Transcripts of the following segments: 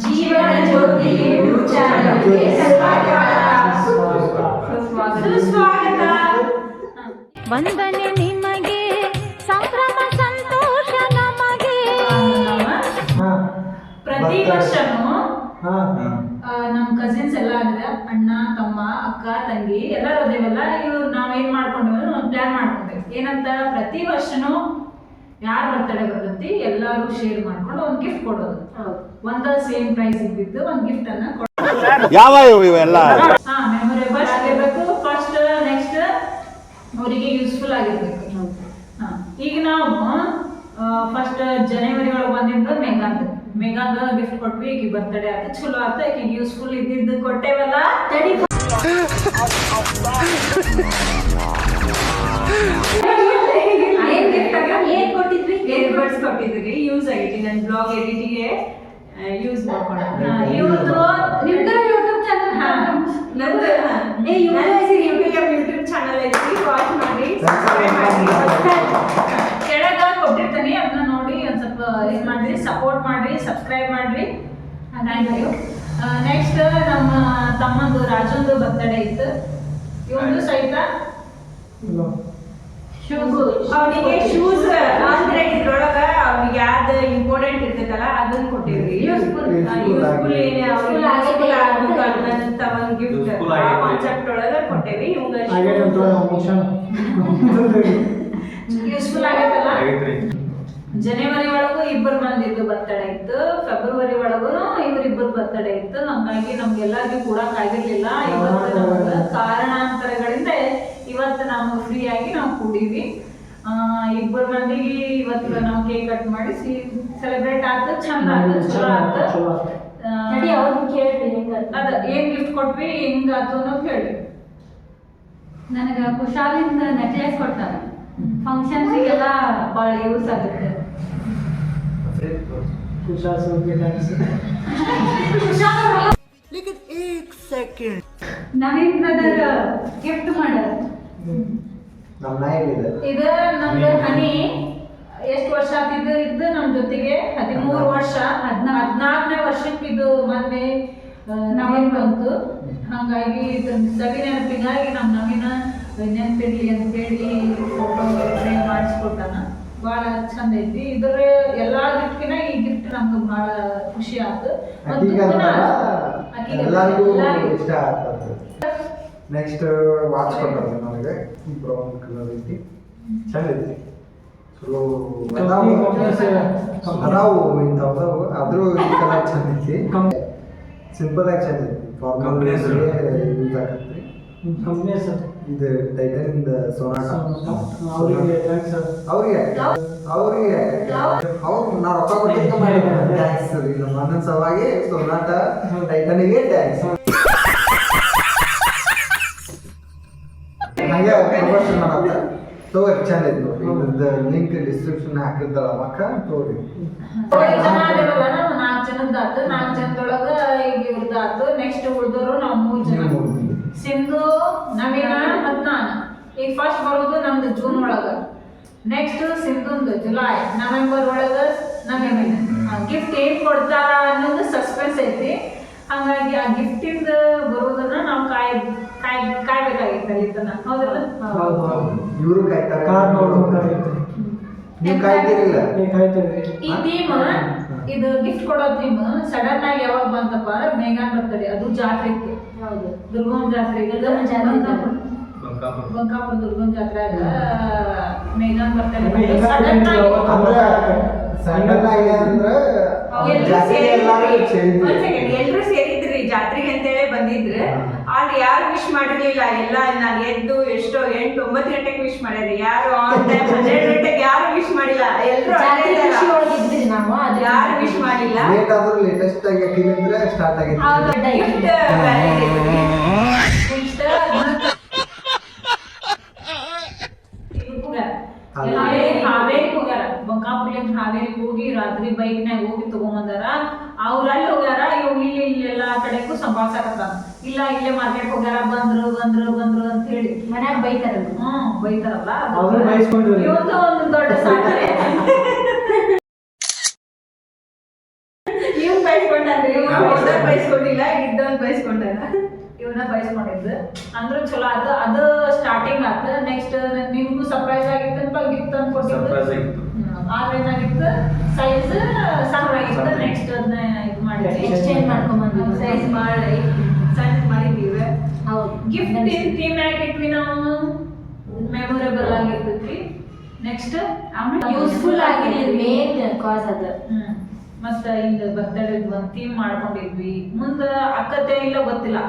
ಜೀವನ ಜ್ಯೋತಿ ಚಾನಲ್ಗೆ ಸುಸ್ವಾಗತ. ವಂದನೆ ನಿಮಗೆ, ಸಂಭ್ರಮ ಸಂತೋಷ ನಮಗೆ. ಪ್ರತಿ ವರ್ಷನೂ ನಮ್ ಕಸಿನ್ಸ್ ಎಲ್ಲ ಅಂದ್ರೆ ಅಣ್ಣ ತಮ್ಮ ಅಕ್ಕ ತಂಗಿ ಎಲ್ಲರೂ ಅದೇವಲ್ಲ, ಇವ್ರು ನಾವೇನ್ ಮಾಡ್ಕೊಂಡೇವ ಒಂದ್ ಪ್ಲಾನ್ ಮಾಡ್ಕೊಂಡೇವಿ. ಏನಂತ ಪ್ರತಿ ವರ್ಷನೂ ಯಾರ್ ಬರ್ತಡೇ ಬರ್ತೈತಿ ಎಲ್ಲಾರು ಶೇರ್ ಮಾಡ್ಕೊಂಡು ಒಂದ್ ಗಿಫ್ಟ್ ಕೊಡೋದು. ಒಂದ ಸೇಮ್ ಪ್ರೈಸ್ ಇದ್ದಿದ್ದು ಒಂದ್ ಗಿಫ್ಟ್ ಅನ್ನ ಯಾವ ಇವೆಲ್ಲ ಮೆಮೊರೇಬಲ್ ಆಗಿರ್ಬೇಕು. ಫಸ್ಟ್ ನೆಕ್ಸ್ಟ್ ಅವರಿಗೆ ಯೂಸ್ಫುಲ್ ಆಗಿರ್ಬೇಕು. ಈಗ ನಾವು ಫಸ್ಟ್ ಜನವರಿ ಒಳಗೆ ಬಂದಿದ್ದು ಮೆಗಾಗ ಗಿಫ್ಟ್ ಕೊಟ್ವಿ. ಈಗ ಬರ್ತಡೇ ಆಯ್ತು, ಚಲೋ ಆಯ್ತು. ಈಗ ಯೂಸ್ಫುಲ್ ಇದ್ದಿದ್ದು ಕೊಟ್ಟೇವಲ್ಲ. ಏನ್ ಕೊಟ್ಟಿದ್ವಿ? ಏರ್ಬಡ್ಸ್ ಕೊಟ್ಟಿದ್ರಿ. ಯೂಸ್ ಆಗೈತಿ. ನನ್ನ ಬ್ಲಾಗ್ ಎಡಿಟಿಂಗ್ಗೆ ಯೂಸ್ ಮಾಡ್ಕೊಂಡು. ಇವ್ರದ್ದು ನಿಮ್ದು ಯೂಟ್ಯೂಬ್ ಚಾನಲ್, ನಂದು ಯೂಟ್ಯೂಬ್ ಚಾನಲ್ ಐತಿ. ವಾಚ್ ಮಾಡಿ, ಕೆಳಗ ಕೊಟ್ಟಿರ್ತೀನಿ, ಅದನ್ನ ನೋಡಿ ಒಂದ್ ಸ್ವಲ್ಪ ಇದು ಮಾಡ್ರಿ, ಸಪೋರ್ಟ್ ಮಾಡ್ರಿ, ಸಬ್ಸ್ಕ್ರೈಬ್ ಮಾಡ್ರಿ. Thank you. ನೆಕ್ಸ್ಟ್ ನಮ್ಮ ತಮ್ಮಂದು ರಾಜಂದು ಬರ್ತಡೇ ಇತ್ತು. ಇವಂದು ಸಹಿತ ಅವನಿಗೆ ಶೂಸ್ ಅಂದ್ರೆ ಇದ್ರೊಳಗ ಅವ್ನಿಗೆ ಯಾವ್ದು ಇಂಪಾರ್ಟೆಂಟ್ ಇರ್ತೈತಲ್ಲ ಅದನ್ನ ಕೊಟ್ಟಿದ್ವಿ. ಯೂಸ್ಫುಲ್ ಆಗ್ಬೇಕಂತ ಒಂದ್ ಗಿಫ್ಟ್ ಕಾನ್ಸೆಪ್ಟ್ ಒಳಗ ಕೊಟ್ಟೇವಿ. ಯೂಸ್ಫುಲ್ ಆಗೈತಲ್ಲ. ಜನವರಿ ಒಳಗೂ ಇಬ್ಬರು ಬಂದಿದ್ದು ಬರ್ತಡೇ ಇತ್ತು. ಫೆಬ್ರವರಿ ಒಳಗೂ ಇವರಿಬ್ಬರು ಬರ್ತಡೇ ಇತ್ತು. ಹಂಗಾಗಿ ನಮ್ಗೆಲ್ಲರಿಗೂ ಕೂಡಕ್ ಆಗಿರ್ಲಿಲ್ಲ. ಇವತ್ತು ನಮ್ಗೆ ಕಾರಣಾಂತರಗಳಿಂದ ಇವತ್ತು ನಾವು ಫ್ರೀ ಆಗಿ ನಾವು ಕೂಡೀವಿ. ಇಬ್ಬರು ಮಂದಿಗೆ ಇವತ್ತು ನಾವು ಕೇಕ್ ಕಟ್ ಮಾಡಿ ಸೆಲೆಬ್ರೇಟ್ ಆಯ್ತು. ಚಂದ ಆಯ್ತು, ಚಲೋ ಆಯ್ತು. ಅದ ಏನ್ ಗಿಫ್ಟ್ ಕೊಟ್ವಿ, ಹೆಂಗ್ ಆಯ್ತು ಅನ್ನೋದು ಹೇಳಿ. ನನಗ ಕುಶಾಲಿಂದ ನೆಕ್ಲೆಸ್ ಕೊಟ್ಟಾರ. ಫಂಕ್ಷನ್ಸಿಗೆಲ್ಲ ಭಾಳ ಯೂಸ್ ಆಗುತ್ತೆ. ನವೀನ್ ಬ್ರದರ್ ಗಿಫ್ಟ್ ಮಾಡ್ಯಾರ. ಇದು ನಮ್ದು ಹನಿ ಎಷ್ಟು ವರ್ಷ ಆಗ್ತಿದ್ದು ಇದ್ದು ನಮ್ ಜೊತೆಗೆ 13 ವರ್ಷ. 14ನೇ ವರ್ಷಕ್ಕೆ ಇದು ಮೊನ್ನೆ ನವೀನ್ ಬಂತು. ಹಂಗಾಗಿ ಇದು ಸವಿ ನೆನಪಿಗಾಗಿ ನಮ್ ನವೀನ ನೆನಪಿರ್ಲಿ ಅಂತೇಳಿ ಫೋಟೋ ಫ್ರೇಮ್ ಮಾಡಿಸ್ಕೊಟ್ಟಾನ. ಭಾಳ ಚಂದ ಐತಿ. ಇದ್ರ ಎಲ್ಲಾ ಗಿಫ್ಟ್ಗಿನ ಈ ಗಿಫ್ಟ್ ನಮ್ಗೆ ಭಾಳ ಖುಷಿ ಆಯ್ತು. ನೆಕ್ಸ್ಟ್ ವಾಚ್ ಕೊಟ್ಟರು ನನಗೆ. ಬ್ರೌನ್ ಕಲರ್ ಐತಿ, ಚಂದ ಐತಿ. ಚಲೋ ಅದಾವು ಇಂಥವು, ಆದ್ರೂ ಈ ಕಲರ್ ಚಂದ ಐತಿ. ಸಿಂಪಲ್ ಆಗಿ ಚಂದ ಐತಿ. ಫಾರ್ಮಲ್ ಯೂಸ್ ಆಗತ್ರಿ. ಇದು ಟೈಟನ್ ಸೋನಾಟ. ಅವ್ರಿಗೆ ಅವ್ರು ನಾ ರೊಕ್ಕ ಕೊಟ್ಟಿದ್ದ ಟ್ಯಾಕ್ಸ್ ನಮ್ಮ ಅಣ್ಣನ ಸಲುವಾಗಿ ಸೋನಾಟ ಟೈಟನ್ಗೆ ಟ್ಯಾಕ್ಸ್. ಹಾಗೆ ಪ್ರಮೋಷನ್ ಮಾಡತ್ತ ತೋರಿ. ಚಂದ ಐತಿ ನೋಡಿ. ಇದ್ರದ್ದು ಲಿಂಕ್ ಡಿಸ್ಕ್ರಿಪ್ಷನ್ ಹಾಕಿರ್ತಾಳ ಮಕ್ಕ ತೋರಿ. 4 ಜನದ್ದಾತು. 4 ಜನದೊಳಗ ಈಗ ಇವ್ರದ್ದಾತು. ನೆಕ್ಸ್ಟ್ ಉಳಿದವರು ನಾವು 3 ಜನ. ಸಿಂಧು, ನವೀನ ಮತ್ ನಾನು. ಈಗ ಫಸ್ಟ್ ಬರೋದು ನಮ್ದು ಜೂನ್ ಒಳಗ. Next ಸಿಂಧುಂದು July. ನವೆಂಬರ್ ಒಳಗ ನವೀನ. ಗಿಫ್ಟ್ ಏನ್ ಕೊಡ್ತಾರ ಅನ್ನೋದು ಸಸ್ಪೆನ್ಸ್ ಐತಿ. ಹಂಗಾಗಿ ಆ ಗಿಫ್ಟ್ ಇಂದ ಬರೋದನ್ನ ನಾವು ಕಾಯ್ಬೇಕಾಗಿತ್ತು ಅಲ್ಲಿ ತನ. ಹೌದಲ್ಲ? ಇವರು ಕಾಯ್ತಾರ. ನೀವು ಕಾಯ್ತಿರಿಲ್ಲ. ಈ ಥೀಮ್, ಇದು ಗಿಫ್ಟ್ ಕೊಡೋ ಥೀಮ್ ಸಡನ್ ಆಗಿ ಯಾವಾಗ ಬಂತಪ್ಪ ಅಂದ್ರೆ ಮೇಘಾನ್ ಬರ್ತಡೆ. ಅದು ಜಾತ್ರೆ ಇತ್ತು. ದುರ್ಗಮ್ಮ ಜಾತ್ರೆ. ಬಂಕಾಪುರ ದುರ್ಗಮ್ಮ ಜಾತ್ರೆಯಾಗ ಮೇಘಾನ್ ಬರ್ತಡೆ. ಎಲ್ರು ಸೇರಿದ್ರಿ ಜಾತ್ರೆಗೆ ಅಂತೇಳಿ ಬಂದಿದ್ರು. ಆದ್ರೆ ಯಾರು ವಿಶ್ ಮಾಡಿರ್ಲಿಲ್ಲ. ಎಲ್ಲ ನಾನು ಎದ್ದು ಎಷ್ಟೋ 8-9 ಗಂಟೆಗೆ ವಿಶ್ ಮಾಡ್ಯಾರ. ಯಾರು ಆನ್ ಟೈಮ್ 12 ಗಂಟೆಗೆ ಯಾರು ವಿಶ್ ಮಾಡಿಲ್ಲ. ಎಲ್ರು ಯಾರು ವಿಶ್ ಮಾಡಿಲ್ಲ. ಲೇಟೆಸ್ಟ್ ಆಗಿ ಸ್ಟಾರ್ಟ್ ಆಗಿದೆ. ಹಾವೇರಿಗೆ ಹೋಗ್ಯಾರ. ಬಂಕಾಪುರ್ಲಿಂದ ಹಾವೇರಿಗೆ ಹೋಗಿ ರಾತ್ರಿ ಬೈಕ್ನಾಗ ಹೋಗಿ ತಗೊಂಬಂದಾರ. ಅವ್ರ ಅಲ್ಲಿ ಹೋಗ್ಯಾರ. ಇವ್ ಇಲ್ಲೆಲ್ಲಾ ಕಡೆಗೂ ಸಂಭಾಳ್ಸಕತ್ತಾನ. ಇಲ್ಲ ಇಲ್ಲೇ ಮಾರ್ಕೆಟ್ ಹೋಗ್ಯಾರ, ಬಂದ್ರು ಅಂತ ಹೇಳಿ ಮನ್ಯಾಗ ಬೈತಾರಲ್ಲ. ಬೈತಾರಲ್ಲ. ಇವತ್ತು ಒಂದು ದೊಡ್ಡ ಸಾಧನೆ. ಇವ್ ಬಯಸ್ಕೊಂಡ್ರಿ ಬಯಸ್ಕೊಂಡಿಲ್ಲ ಇದ್ದೊಂದು ಬಯಸ್ಕೊಂಡಾರ ಇವನ್ನ ಬಯಸ್ಕೊಂಡಿದ್ದು ಅಂದ್ರೂ ಚಲೋ ಆತು. ಅದು ಸ್ಟಾರ್ಟಿಂಗ್ ಆತು. ನೆಕ್ಸ್ಟ್ ನಿಮ್ಗೂ ಸರ್ಪ್ರೈಸ್ ಆಗಿತ್ತಂತ ಗಿಫ್ಟ್ ತಂದು ಕೊಟ್ಟಿದ್ದು. ಆದ್ರೆ ಏನಾಗಿತ್ತು ಸೈಜ್ ಸಣ್ಣದಾಗಿತ್ತು. ನೆಕ್ಸ್ಟ್ ಅದನ್ನ ಇದು ಮಾಡಿದ್ವಿ, ಎಕ್ಸ್ಚೇಂಜ್ ಮಾಡ್ಕೊಂಡ್ಬಂದ್ವಿ. ಸೈಜ್ ಮಾಡಿ ಸಣ್ಣ ಮಾಡಿದ್ದೀವಿ. ಹೌದು, ಗಿಫ್ಟ್ ಥೀಮ್ ಯಾಕೆ ಇಟ್ವಿ ನಾವು? ಮೆಮೊರೇಬಲ್ ಆಗಿರ್ತೈತಿ. ನೆಕ್ಸ್ಟ್ ಯೂಸ್ಫುಲ್ ಆಗಿರ್ಲಿ ಮೇನ್ ಕಾಸ್ ಅದು. ಮತ್ತೆ ಹಿಂಗ ಬರ್ತಡೇ ಒಂದು ಥೀಮ್ ಮಾಡ್ಕೊಂಡಿದ್ವಿ. ಮುಂದ ಅಕ್ಕತೆ ಇಲ್ಲ ಗೊತ್ತಿಲ್ಲ,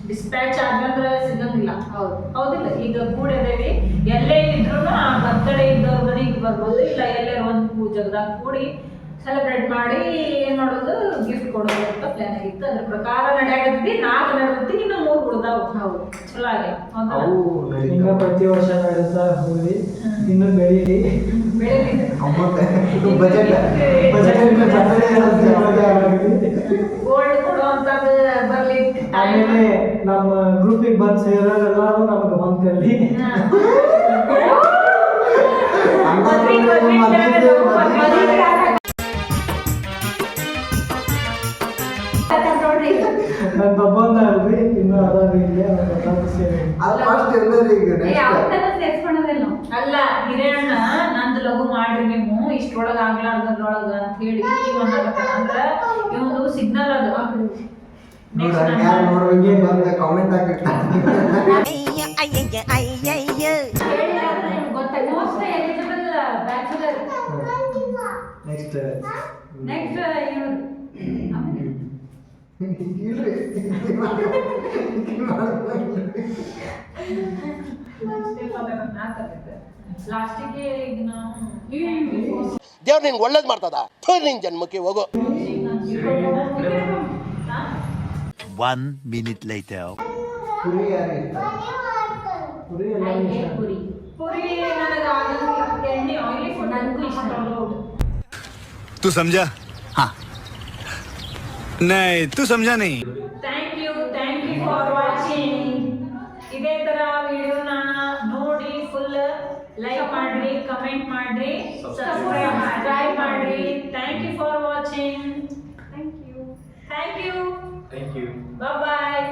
ಡಿಸ್ಪ್ಯಾಚ್ ಆದ್ರಂದ್ರ ಸಿಗಂಗಿಲ್ಲ. ಹೌದು, ಹೌದಿಲ್ಲ? ಈಗ ಕೂಡಿದೇವಿ, ಎಲ್ಲೇ ಇದ್ರು ಆ ಬರ್ತಡೇ ಇದ್ದವ್ರ ಮನೆಗೆ ಬರ್ಬೋದು, ಇಲ್ಲ ಎಲ್ಲೇ ಒಂದು ಜಗದಾಗ ಕೂಡಿ ಸೆಲೆಬ್ರೇಟ್ ಮಾಡಿ ಏನ್ ಮಾಡೋದು, ಗಿಫ್ಟ್ ಕೊಡೋದು ಅಂತ ಪ್ಲಾನ್ ಆಗಿತ್ತು. ಅದ್ರ ಪ್ರಕಾರ ನಡೆಯಾಗತ್ತಿ. 4 ನಡೆದತ್ತಿ, ಇನ್ನು 3 ಉಳ್ದಾವ್. ಹೌದು, ಚಲೋ ಆಗಿ ಹಿಂಗ ಪ್ರತಿ ವರ್ಷ ನಡೆಸ್ತಾ ಹೋಗಿ ಇನ್ನು ಬೆಳೀಲಿ. ಗೋಲ್ಡ್ ಕೊಡುವಂತದ್ದು ಬರ್ಲಿ. ಆಮೇಲೆ ನಮ್ಮ ಗ್ರೂಪಿಗೆ ಬಂದು ಸೇರೋರೆಲ್ಲರೂ ನಮ್ಗೆ ಹೊಂದ್ಕಲ್ಲಿ. ನನ್ನ ತಗೊಂಡ ಅಲ್ರಿ ಇನ್ನು ಅದಾರಿ ಇಲ್ಲಿ ಸೇರಿ ಸೇರ್ಸ್ಕೊಳ್ಳೋದಿಲ್ಲ ಅಲ್ಲ ಹಿರೇಣ್ಣ ನಂದು ಲಘು ಮಾಡ್ರಿ ನೀವು ಇಷ್ಟೊಳಗ ಆಗ್ಲಾರ್ದ್ರೊಳಗ ಅಂತ ಹೇಳಿ ಅಂದ್ರ ಇವೊಂದು ಸಿಗ್ನಲ್ ಅದು. Comment most eligible bachelor. Next ಇವ್ರು ಲಾಸ್ಟಿಗೆ ಈಗ ನಾವು ದೇವ್ರು ನಿನ್ಗೆ ಒಳ್ಳೇದು ಮಾಡ್ತದ. ನಿನ್ ಜನ್ಮಕ್ಕೆ ಹೋಗೋ. 1 minute later. ಪುರಿ ಯಾರು ಇಷ್ಟ? ಪುರಿ ಎಲ್ಲ ಇಷ್ಟ. ಪುರಿ ಪುರಿ ನನಗೆ ಆಗಂಗಿಲ್ಲ, ಎಣ್ಣೆ ಆಯಿಲಿ ಫುಡ್ ನನಗೂ ಇಷ್ಟ. तू समझा? हाँ नहीं तू समझा नहीं. Thank you for watching. ಇದೇ ತರ ವಿಡಿಯೋನ ನೋಡಿ ಫುಲ್ ಲೈಕ್ ಮಾಡ್ರಿ, ಕಮೆಂಟ್ ಮಾಡ್ರಿ, ಸಬ್ಸ್ಕ್ರೈಬ್ ಮಾಡ್ರಿ. Thank you for watching. Thank you. Bye.